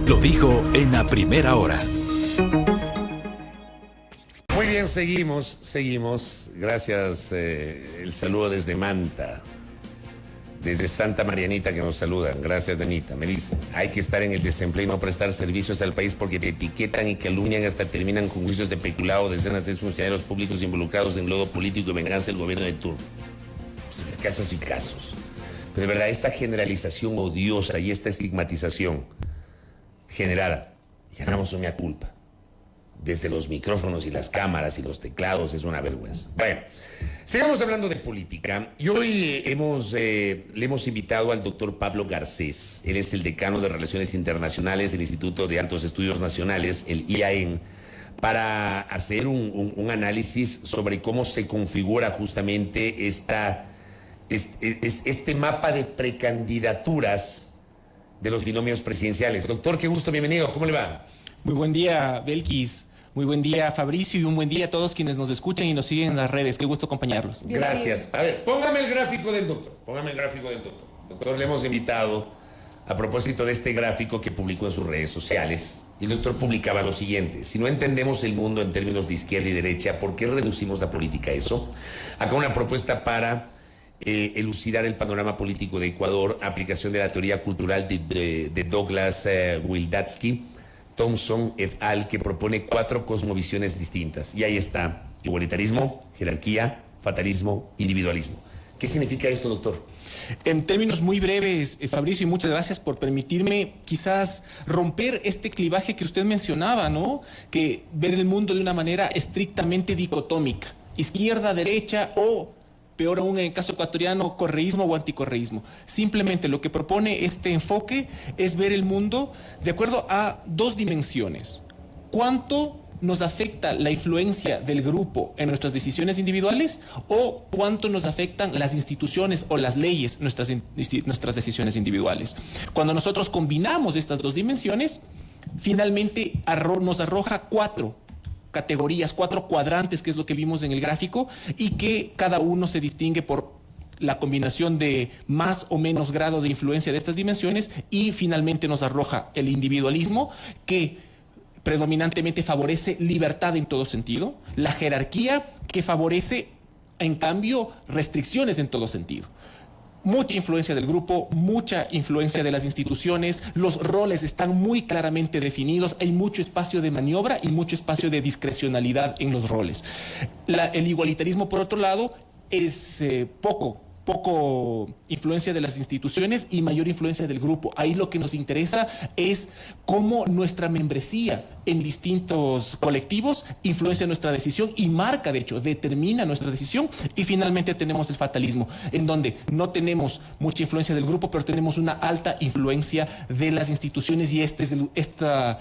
Lo dijo en la primera hora. Muy bien, seguimos. Gracias, el saludo desde Manta, desde Santa Marianita que nos saludan. Gracias, Denita. Me dice, hay que estar en el desempleo y no prestar servicios al país porque te etiquetan y calumnian hasta terminan con juicios de peculado, decenas de funcionarios públicos involucrados en lodo político y venganza del gobierno de turno. Pues, casos y casos. Pero de verdad, esta generalización odiosa y esta estigmatización generada, y hagamos una culpa, desde los micrófonos y las cámaras y los teclados, es una vergüenza. Bueno, sigamos hablando de política. Y hoy le hemos invitado al doctor Pablo Garcés. Él es el decano de Relaciones Internacionales del Instituto de Altos Estudios Nacionales, el IAEN, para hacer un análisis sobre cómo se configura justamente este mapa de precandidaturas de los binomios presidenciales. Doctor, qué gusto, bienvenido. ¿Cómo le va? Muy buen día, Belkis. Muy buen día, Fabricio, y un buen día a todos quienes nos escuchan y nos siguen en las redes. Qué gusto acompañarlos. Gracias. A ver, póngame el gráfico del doctor. Doctor, le hemos invitado a propósito de este gráfico que publicó en sus redes sociales. Y el doctor publicaba lo siguiente: si no entendemos el mundo en términos de izquierda y derecha, ¿por qué reducimos la política a eso? Acá una propuesta para elucidar el panorama político de Ecuador, aplicación de la teoría cultural de Douglas Wildatsky Thompson et al., que propone 4 cosmovisiones distintas. Y ahí está: igualitarismo, jerarquía, fatalismo, individualismo. ¿Qué significa esto, doctor? En términos muy breves, Fabricio, y muchas gracias por permitirme quizás romper este clivaje que usted mencionaba, ¿no? Que ver el mundo de una manera estrictamente dicotómica, izquierda, derecha o, peor aún en el caso ecuatoriano, correísmo o anticorreísmo. Simplemente lo que propone este enfoque es ver el mundo de acuerdo a 2 dimensiones. ¿Cuánto nos afecta la influencia del grupo en nuestras decisiones individuales o cuánto nos afectan las instituciones o las leyes nuestras decisiones individuales? Cuando nosotros combinamos estas 2 dimensiones, finalmente nos arroja 4 categorías, 4 cuadrantes, que es lo que vimos en el gráfico, y que cada uno se distingue por la combinación de más o menos grado de influencia de estas dimensiones, y finalmente nos arroja el individualismo, que predominantemente favorece libertad en todo sentido, la jerarquía, que favorece, en cambio, restricciones en todo sentido. Mucha influencia del grupo, mucha influencia de las instituciones, los roles están muy claramente definidos, hay mucho espacio de maniobra y mucho espacio de discrecionalidad en los roles. El igualitarismo, por otro lado, es poco influencia de las instituciones y mayor influencia del grupo. Ahí lo que nos interesa es cómo nuestra membresía en distintos colectivos influencia nuestra decisión y marca, de hecho, determina nuestra decisión. Y finalmente tenemos el fatalismo, en donde no tenemos mucha influencia del grupo, pero tenemos una alta influencia de las instituciones, y esta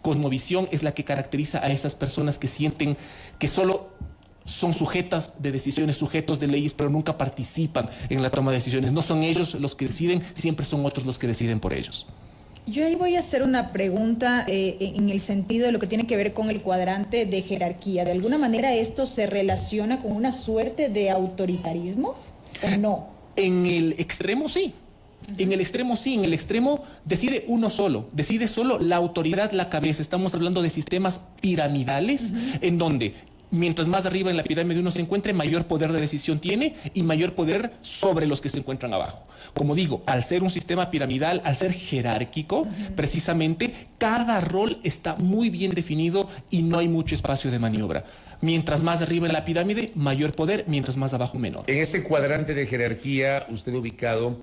cosmovisión es la que caracteriza a esas personas que sienten que solo son sujetas de decisiones, sujetos de leyes, pero nunca participan en la toma de decisiones. No son ellos los que deciden, siempre son otros los que deciden por ellos. Yo ahí voy a hacer una pregunta en el sentido de lo que tiene que ver con el cuadrante de jerarquía. ¿De alguna manera esto se relaciona con una suerte de autoritarismo o no? En el extremo sí. En el extremo sí, en el extremo decide uno solo, decide solo la autoridad, la cabeza. Estamos hablando de sistemas piramidales, en donde mientras más arriba en la pirámide uno se encuentre, mayor poder de decisión tiene y mayor poder sobre los que se encuentran abajo. Como digo, al ser un sistema piramidal, al ser jerárquico, precisamente cada rol está muy bien definido y no hay mucho espacio de maniobra. Mientras más arriba en la pirámide, mayor poder; mientras más abajo, menor. En ese cuadrante de jerarquía, usted ha ubicado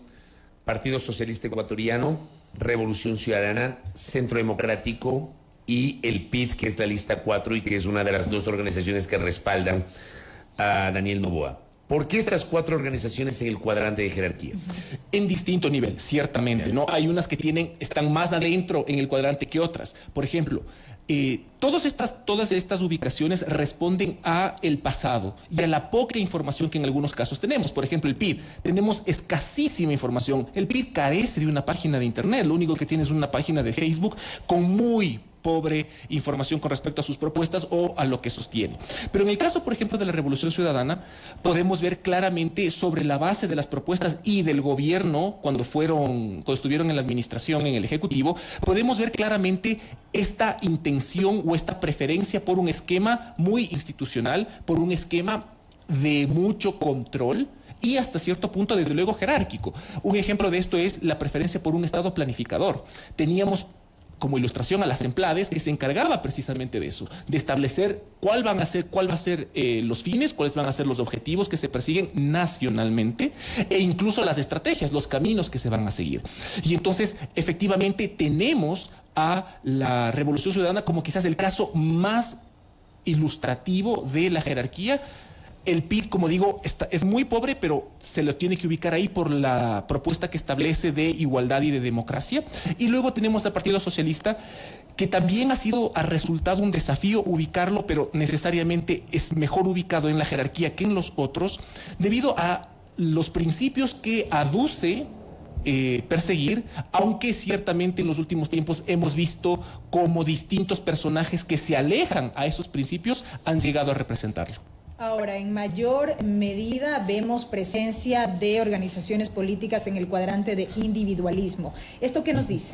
Partido Socialista Ecuatoriano, Revolución Ciudadana, Centro Democrático y el PID, que es la lista 4 y que es una de las 2 organizaciones que respaldan a Daniel Noboa. ¿Por qué estas 4 organizaciones en el cuadrante de jerarquía? En distinto nivel, ciertamente, ¿no? Hay unas que están más adentro en el cuadrante que otras. Por ejemplo, todas estas ubicaciones responden a el pasado y a la poca información que en algunos casos tenemos. Por ejemplo, el PID, tenemos escasísima información. El PID carece de una página de internet, lo único que tiene es una página de Facebook con muy pobre información con respecto a sus propuestas o a lo que sostiene. Pero en el caso, por ejemplo, de la Revolución Ciudadana, podemos ver claramente sobre la base de las propuestas y del gobierno, cuando estuvieron en la administración, en el Ejecutivo, podemos ver claramente esta intención o esta preferencia por un esquema muy institucional, por un esquema de mucho control y hasta cierto punto, desde luego, jerárquico. Un ejemplo de esto es la preferencia por un Estado planificador. Teníamos como ilustración a las Emplades, que se encargaba precisamente de eso, de establecer cuál va a ser los fines, cuáles van a ser los objetivos que se persiguen nacionalmente e incluso las estrategias, los caminos que se van a seguir. Y entonces, efectivamente, tenemos a la Revolución Ciudadana como quizás el caso más ilustrativo de la jerarquía. El PID, como digo, es muy pobre, pero se lo tiene que ubicar ahí por la propuesta que establece de igualdad y de democracia. Y luego tenemos al Partido Socialista, que también ha resultado un desafío ubicarlo, pero necesariamente es mejor ubicado en la jerarquía que en los otros, debido a los principios que aduce perseguir, aunque ciertamente en los últimos tiempos hemos visto cómo distintos personajes que se alejan a esos principios han llegado a representarlo. Ahora, en mayor medida vemos presencia de organizaciones políticas en el cuadrante de individualismo. ¿Esto qué nos dice?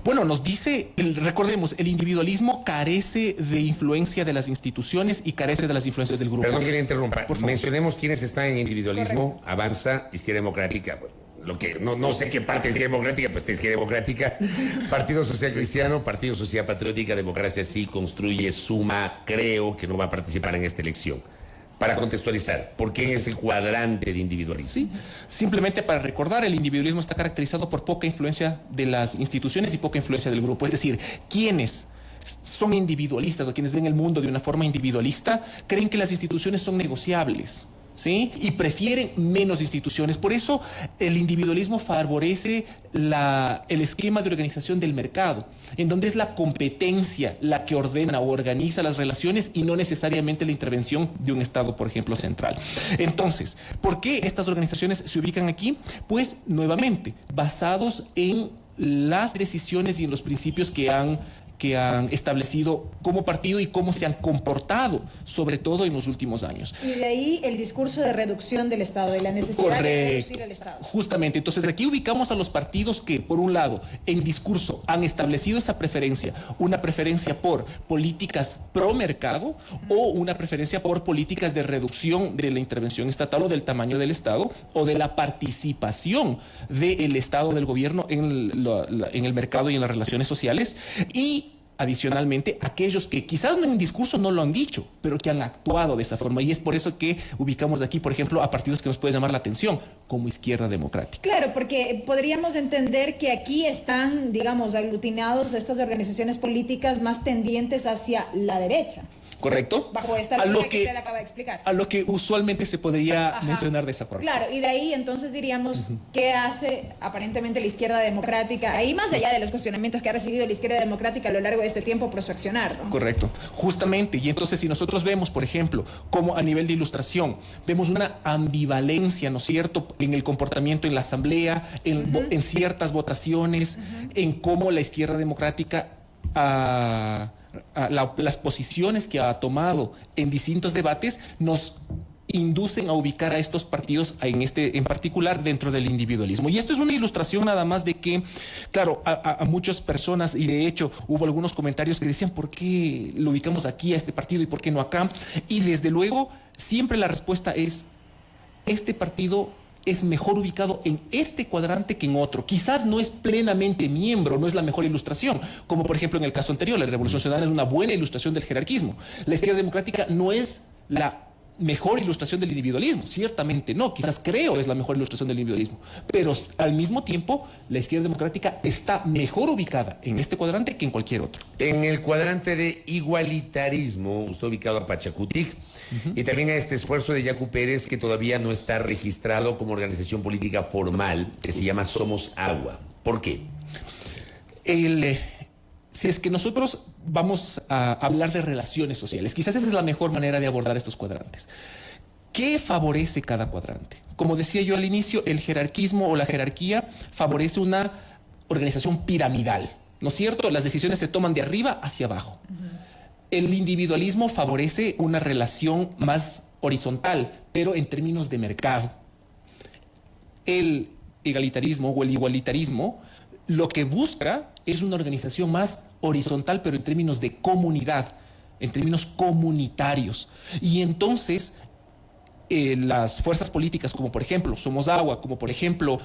Bueno, nos dice, recordemos, el individualismo carece de influencia de las instituciones y carece de las influencias del grupo. Perdón que le interrumpa. Mencionemos quiénes están en individualismo. Correcto. Avanza, Izquierda Democrática. Lo que no sé qué parte es Izquierda Democrática, pues Izquierda Democrática, Partido Social Cristiano, Partido Sociedad Patriótica, Democracia Sí, Construye, Suma, creo que no va a participar en esta elección. Para contextualizar, ¿por qué es el cuadrante de individualismo? Sí, simplemente para recordar, el individualismo está caracterizado por poca influencia de las instituciones y poca influencia del grupo. Es decir, quienes son individualistas o quienes ven el mundo de una forma individualista creen que las instituciones son negociables, ¿sí? Y prefieren menos instituciones. Por eso el individualismo favorece el esquema de organización del mercado, en donde es la competencia la que ordena o organiza las relaciones y no necesariamente la intervención de un Estado, por ejemplo, central. Entonces, ¿por qué estas organizaciones se ubican aquí? Pues, nuevamente, basados en las decisiones y en los principios que han establecido como partido y cómo se han comportado, sobre todo en los últimos años. Y de ahí el discurso de reducción del Estado, de la necesidad de reducir el Estado. Justamente, entonces aquí ubicamos a los partidos que, por un lado, en discurso han establecido esa preferencia, una preferencia por políticas pro mercado o una preferencia por políticas de reducción de la intervención estatal o del tamaño del Estado o de la participación del Estado, del gobierno en el mercado y en las relaciones sociales. Y adicionalmente, aquellos que quizás en el discurso no lo han dicho, pero que han actuado de esa forma. Y es por eso que ubicamos aquí, por ejemplo, a partidos que nos puede llamar la atención, como Izquierda Democrática. Claro, porque podríamos entender que aquí están, digamos, aglutinados estas organizaciones políticas más tendientes hacia la derecha. ¿Correcto? Bajo esta línea que usted acaba de explicar. A lo que usualmente se podría mencionar de esa forma. Claro, y de ahí entonces diríamos, ¿qué hace aparentemente la Izquierda Democrática? Ahí más allá de los cuestionamientos que ha recibido la Izquierda Democrática a lo largo de este tiempo por su accionar, ¿no? Correcto, justamente. Y entonces si nosotros vemos, por ejemplo, como a nivel de ilustración, vemos una ambivalencia, ¿no es cierto?, en el comportamiento en la Asamblea, en ciertas votaciones, en cómo la Izquierda Democrática las posiciones que ha tomado en distintos debates nos inducen a ubicar a estos partidos en particular dentro del individualismo. Y esto es una ilustración nada más de que, claro, a muchas personas, y de hecho hubo algunos comentarios que decían ¿por qué lo ubicamos aquí a este partido y por qué no acá? Y desde luego siempre la respuesta es este partido es mejor ubicado en este cuadrante que en otro. Quizás no es plenamente miembro, no es la mejor ilustración, como por ejemplo en el caso anterior, la Revolución Ciudadana es una buena ilustración del jerarquismo. La Izquierda Democrática no es la mejor ilustración del individualismo, ciertamente no, quizás creo es la mejor ilustración del individualismo, pero al mismo tiempo la Izquierda Democrática está mejor ubicada en este cuadrante que en cualquier otro. En el cuadrante de igualitarismo, usted ubicado a Pachacutic, y también a este esfuerzo de Yacu Pérez, que todavía no está registrado como organización política formal, que se llama Somos Agua. ¿Por qué? Si es que nosotros vamos a hablar de relaciones sociales, quizás esa es la mejor manera de abordar estos cuadrantes. ¿Qué favorece cada cuadrante? Como decía yo al inicio, el jerarquismo o la jerarquía favorece una organización piramidal, ¿no es cierto? Las decisiones se toman de arriba hacia abajo. El individualismo favorece una relación más horizontal, pero en términos de mercado. El egalitarismo o el igualitarismo lo que busca es una organización más horizontal, pero en términos de comunidad, en términos comunitarios. Y entonces las fuerzas políticas, como por ejemplo Somos Agua, como por ejemplo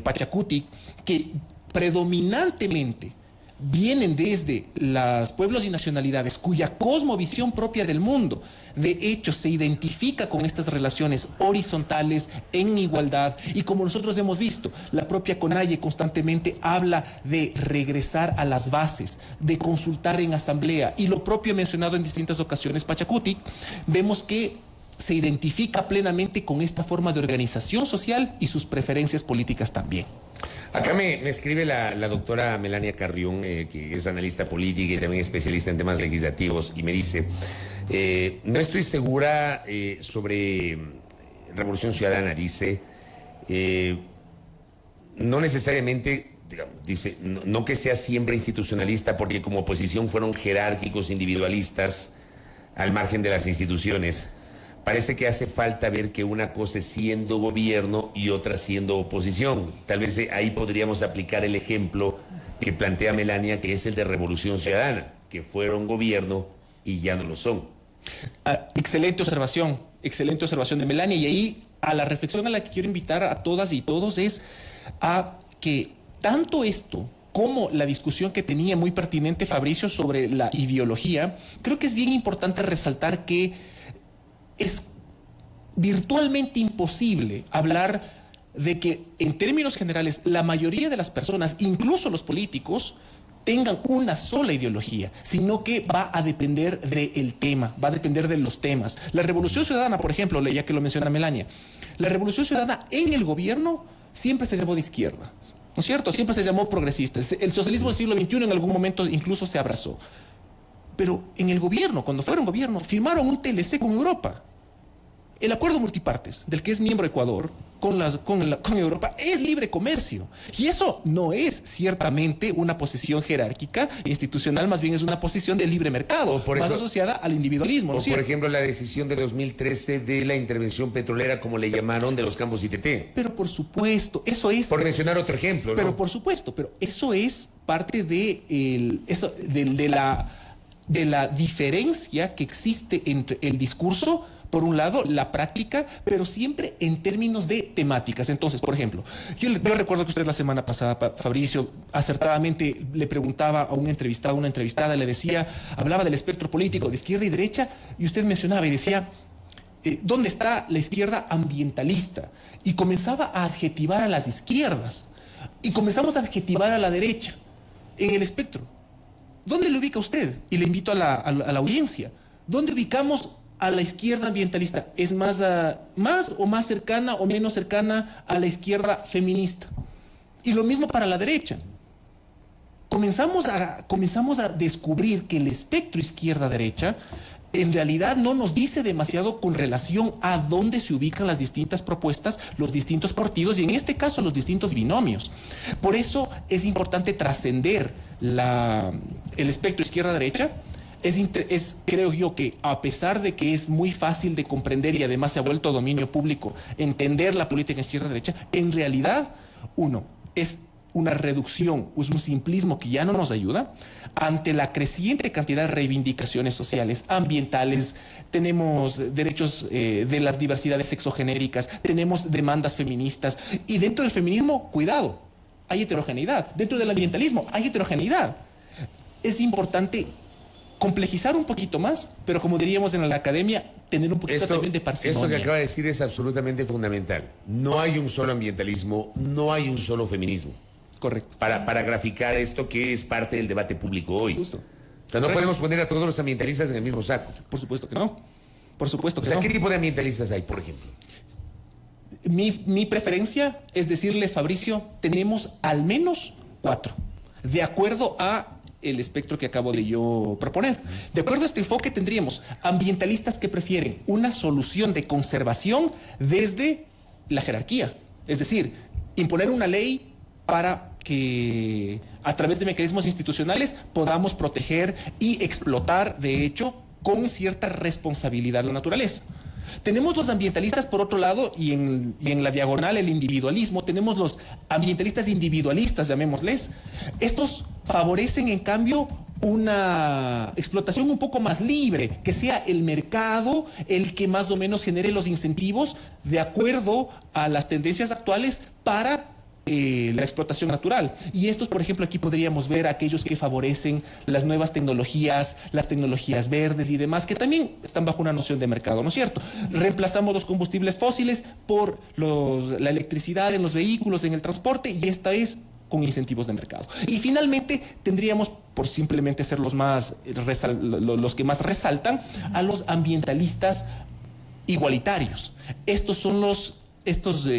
Pachacutic, que predominantemente vienen desde los pueblos y nacionalidades cuya cosmovisión propia del mundo, de hecho, se identifica con estas relaciones horizontales en igualdad. Y como nosotros hemos visto, la propia CONAIE constantemente habla de regresar a las bases, de consultar en asamblea. Y lo propio mencionado en distintas ocasiones Pachacutic, vemos que se identifica plenamente con esta forma de organización social y sus preferencias políticas también. Acá me escribe la doctora Melania Carrión, que es analista política y también especialista en temas legislativos, y me dice, no estoy segura sobre Revolución Ciudadana, dice, no necesariamente, digamos, dice, no que sea siempre institucionalista, porque como oposición fueron jerárquicos, individualistas, al margen de las instituciones. Parece que hace falta ver que una cosa es siendo gobierno y otra siendo oposición. Tal vez ahí podríamos aplicar el ejemplo que plantea Melania, que es el de Revolución Ciudadana, que fueron gobierno y ya no lo son. Excelente observación de Melania. Y ahí a la reflexión a la que quiero invitar a todas y todos es a que tanto esto como la discusión que tenía muy pertinente Fabricio sobre la ideología, creo que es bien importante resaltar que es virtualmente imposible hablar de que, en términos generales, la mayoría de las personas, incluso los políticos, tengan una sola ideología, sino que va a depender del tema, va a depender de los temas. La Revolución Ciudadana, por ejemplo, ya que lo menciona Melania, la Revolución Ciudadana en el gobierno siempre se llamó de izquierda, ¿no es cierto? Siempre se llamó progresista. El socialismo del siglo XXI en algún momento incluso se abrazó. Pero en el gobierno, cuando fueron gobierno, firmaron un TLC con Europa. El acuerdo multipartes, del que es miembro Ecuador, con Europa, es libre comercio. Y eso no es ciertamente una posición jerárquica institucional, más bien es una posición de libre mercado, más asociada al individualismo. O, por ejemplo, la decisión de 2013 de la intervención petrolera, como le llamaron, de los campos ITT. Pero por supuesto, eso es... Por mencionar otro ejemplo, ¿no? Pero por supuesto, pero eso es parte de la diferencia que existe entre el discurso, por un lado, la práctica, pero siempre en términos de temáticas. Entonces, por ejemplo, yo recuerdo que usted la semana pasada, Fabricio, acertadamente le preguntaba a un entrevistado, una entrevistada, le decía, hablaba del espectro político de izquierda y derecha, y usted mencionaba y decía, ¿dónde está la izquierda ambientalista? Y comenzaba a adjetivar a las izquierdas, y comenzamos a adjetivar a la derecha en el espectro. ¿Dónde le ubica usted? Y le invito a la audiencia. ¿Dónde ubicamos a la izquierda ambientalista? ¿Es más o más cercana o menos cercana a la izquierda feminista? Y lo mismo para la derecha. Comenzamos a descubrir que el espectro izquierda-derecha en realidad no nos dice demasiado con relación a dónde se ubican las distintas propuestas, los distintos partidos y en este caso los distintos binomios. Por eso es importante trascender el espectro izquierda-derecha. Creo yo que a pesar de que es muy fácil de comprender y además se ha vuelto dominio público entender la política izquierda-derecha, en realidad, es una reducción, es un simplismo que ya no nos ayuda ante la creciente cantidad de reivindicaciones sociales, ambientales, tenemos derechos de las diversidades sexogenéricas, tenemos demandas feministas y dentro del feminismo, cuidado, hay heterogeneidad, dentro del ambientalismo hay heterogeneidad. Es importante complejizar un poquito más, pero como diríamos en la academia, tener un poquito también de parsimonia. Esto que acaba de decir es absolutamente fundamental. No hay un solo ambientalismo, no hay un solo feminismo. Correcto. Para graficar esto que es parte del debate público hoy. Justo. O sea, no podemos poner a todos los ambientalistas en el mismo saco. Por supuesto que no. Por supuesto que no. O sea, ¿qué tipo de ambientalistas hay, por ejemplo? Mi preferencia es decirle, Fabricio, tenemos al menos 4, de acuerdo a el espectro que acabo de yo proponer. De acuerdo a este enfoque tendríamos ambientalistas que prefieren una solución de conservación desde la jerarquía, es decir, imponer una ley para que a través de mecanismos institucionales podamos proteger y explotar, de hecho, con cierta responsabilidad la naturaleza. Tenemos los ambientalistas por otro lado y en la diagonal el individualismo. Tenemos los ambientalistas individualistas, llamémosles. Estos favorecen en cambio una explotación un poco más libre, que sea el mercado el que más o menos genere los incentivos de acuerdo a las tendencias actuales para la explotación natural. Y estos, por ejemplo, aquí podríamos ver a aquellos que favorecen las nuevas tecnologías, las tecnologías verdes y demás, que también están bajo una noción de mercado, ¿no es cierto? Reemplazamos los combustibles fósiles por la electricidad en los vehículos, en el transporte, y esta es con incentivos de mercado. Y finalmente tendríamos, por simplemente ser los que más resaltan, a los ambientalistas igualitarios. Estos son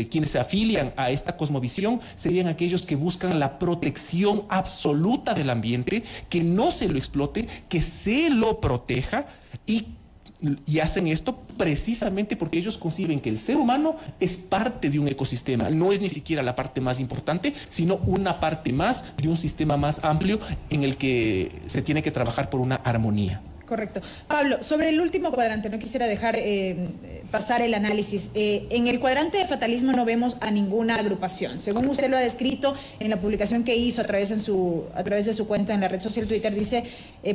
quienes se afilian a esta cosmovisión, serían aquellos que buscan la protección absoluta del ambiente, que no se lo explote, que se lo proteja, y hacen esto precisamente porque ellos conciben que el ser humano es parte de un ecosistema, no es ni siquiera la parte más importante, sino una parte más de un sistema más amplio en el que se tiene que trabajar por una armonía. Correcto. Pablo, sobre el último cuadrante, no quisiera dejar pasar el análisis. En el cuadrante de fatalismo no vemos a ninguna agrupación. Según usted lo ha descrito en la publicación que hizo a través de su cuenta en la red social Twitter, dice,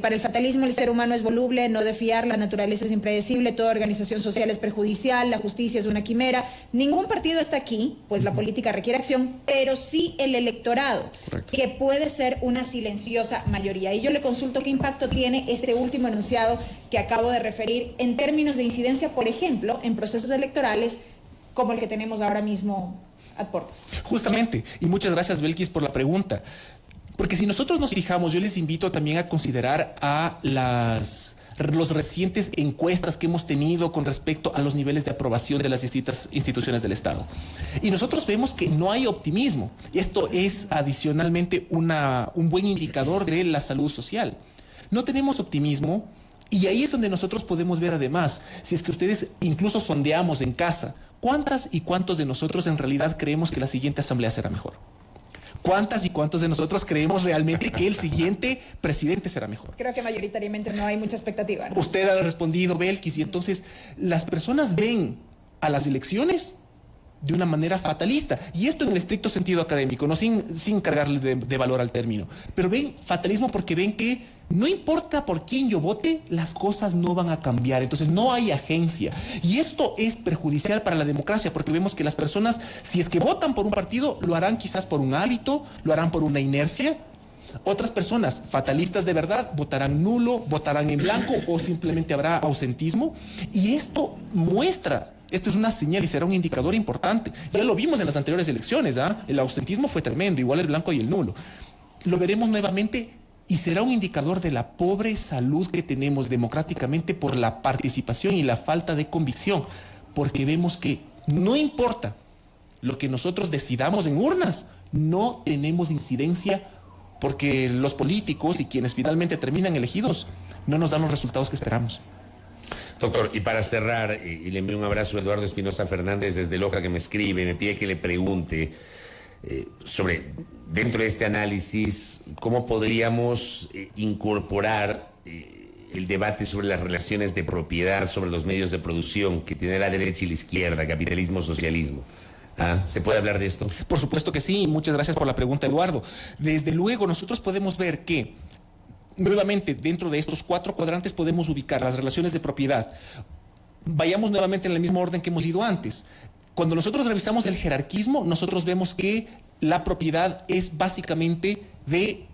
para el fatalismo el ser humano es voluble, no de fiar, la naturaleza es impredecible, toda organización social es perjudicial, la justicia es una quimera. Ningún partido está aquí, pues la política requiere acción, pero sí el electorado, correcto, que puede ser una silenciosa mayoría. Y yo le consulto qué impacto tiene este último enunciado que acabo de referir en términos de incidencia, por ejemplo, en procesos electorales como el que tenemos ahora mismo a puertas. Justamente, y muchas gracias, Belkis, por la pregunta. Porque si nosotros nos fijamos, yo les invito también a considerar a los recientes encuestas que hemos tenido con respecto a los niveles de aprobación de las distintas instituciones del Estado. Y nosotros vemos que no hay optimismo. Y esto es adicionalmente un buen indicador de la salud social. No tenemos optimismo, y ahí es donde nosotros podemos ver además, si es que ustedes incluso sondeamos en casa, ¿cuántas y cuántos de nosotros en realidad creemos que la siguiente asamblea será mejor? ¿Cuántas y cuántos de nosotros creemos realmente que el siguiente presidente será mejor? Creo que mayoritariamente no hay mucha expectativa, ¿no? Usted ha respondido, Belkis, y entonces las personas ven a las elecciones de una manera fatalista, y esto en el estricto sentido académico, no sin cargarle de valor al término, pero ven fatalismo porque ven que no importa por quién yo vote, las cosas no van a cambiar, entonces no hay agencia, y esto es perjudicial para la democracia, porque vemos que las personas, si es que votan por un partido, lo harán quizás por un hábito, lo harán por una inercia. Otras personas, fatalistas de verdad, votarán nulo, votarán en blanco, o simplemente habrá ausentismo, y esto es una señal y será un indicador importante. Ya lo vimos en las anteriores elecciones, el ausentismo fue tremendo, igual el blanco y el nulo. Lo veremos nuevamente y será un indicador de la pobre salud que tenemos democráticamente por la participación y la falta de convicción, porque vemos que no importa lo que nosotros decidamos en urnas, no tenemos incidencia porque los políticos y quienes finalmente terminan elegidos no nos dan los resultados que esperamos. Doctor, y para cerrar, y le envío un abrazo a Eduardo Espinosa Fernández desde Loja, que me escribe, me pide que le pregunte sobre, dentro de este análisis, cómo podríamos incorporar el debate sobre las relaciones de propiedad, sobre los medios de producción que tiene la derecha y la izquierda, capitalismo, socialismo. ¿Se puede hablar de esto? Por supuesto que sí, muchas gracias por la pregunta, Eduardo. Desde luego, nosotros podemos ver que nuevamente, dentro de estos 4 cuadrantes podemos ubicar las relaciones de propiedad. Vayamos nuevamente en el mismo orden que hemos ido antes. Cuando nosotros revisamos el jerarquismo, nosotros vemos que la propiedad es básicamente del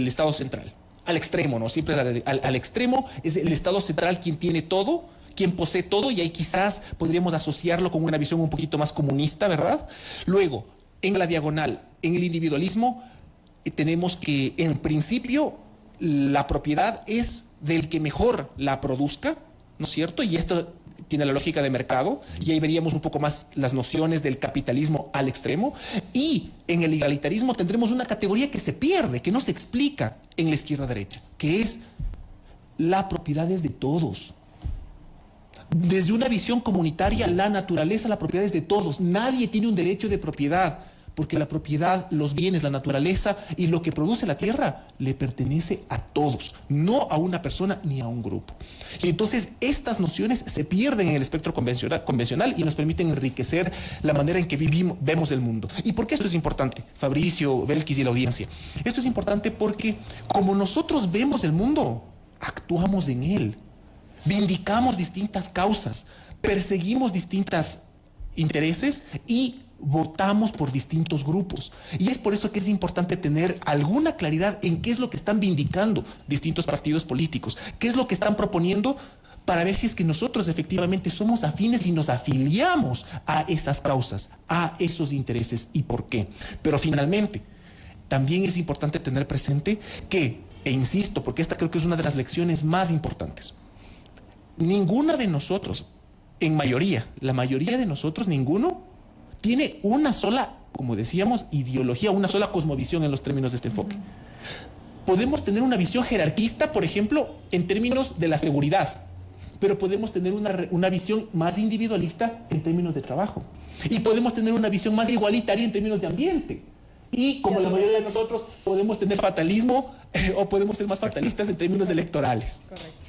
Estado central, al extremo, ¿no? Siempre al extremo es el Estado central quien tiene todo, quien posee todo, y ahí quizás podríamos asociarlo con una visión un poquito más comunista, ¿verdad? Luego, en la diagonal, en el individualismo, tenemos que, en principio, la propiedad es del que mejor la produzca, ¿no es cierto? Y esto tiene la lógica de mercado, y ahí veríamos un poco más las nociones del capitalismo al extremo. Y en el igualitarismo tendremos una categoría que se pierde, que no se explica en la izquierda-derecha, que es la propiedad es de todos. Desde una visión comunitaria, la naturaleza, la propiedad es de todos. Nadie tiene un derecho de propiedad porque la propiedad, los bienes, la naturaleza y lo que produce la tierra le pertenece a todos, no a una persona ni a un grupo. Y entonces estas nociones se pierden en el espectro convencional y nos permiten enriquecer la manera en que vemos el mundo. ¿Y por qué esto es importante, Fabricio, Belkis y la audiencia? Esto es importante porque como nosotros vemos el mundo, actuamos en él, vindicamos distintas causas, perseguimos distintos intereses y votamos por distintos grupos. Y es por eso que es importante tener alguna claridad en qué es lo que están vindicando distintos partidos políticos, qué es lo que están proponiendo, para ver si es que nosotros efectivamente somos afines y nos afiliamos a esas causas, a esos intereses y por qué. Pero finalmente, también es importante tener presente que, e insisto, porque esta creo que es una de las lecciones más importantes, ninguna de nosotros, la mayoría de nosotros, ninguno, tiene una sola, como decíamos, ideología, una sola cosmovisión en los términos de este enfoque. Podemos tener una visión jerarquista, por ejemplo, en términos de la seguridad, pero podemos tener una visión más individualista en términos de trabajo. Y podemos tener una visión más igualitaria en términos de ambiente. Y como la mayoría de nosotros podemos tener fatalismo o podemos ser más fatalistas en términos electorales. Correcto.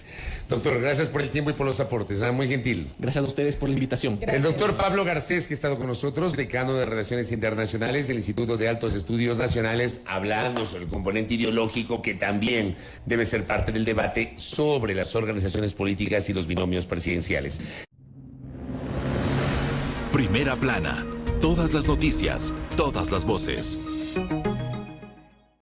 Doctor, gracias por el tiempo y por los aportes. Muy gentil. Gracias a ustedes por la invitación. El doctor Pablo Garcés, que ha estado con nosotros, decano de Relaciones Internacionales del Instituto de Altos Estudios Nacionales, hablando sobre el componente ideológico que también debe ser parte del debate sobre las organizaciones políticas y los binomios presidenciales. Primera plana. Todas las noticias, todas las voces.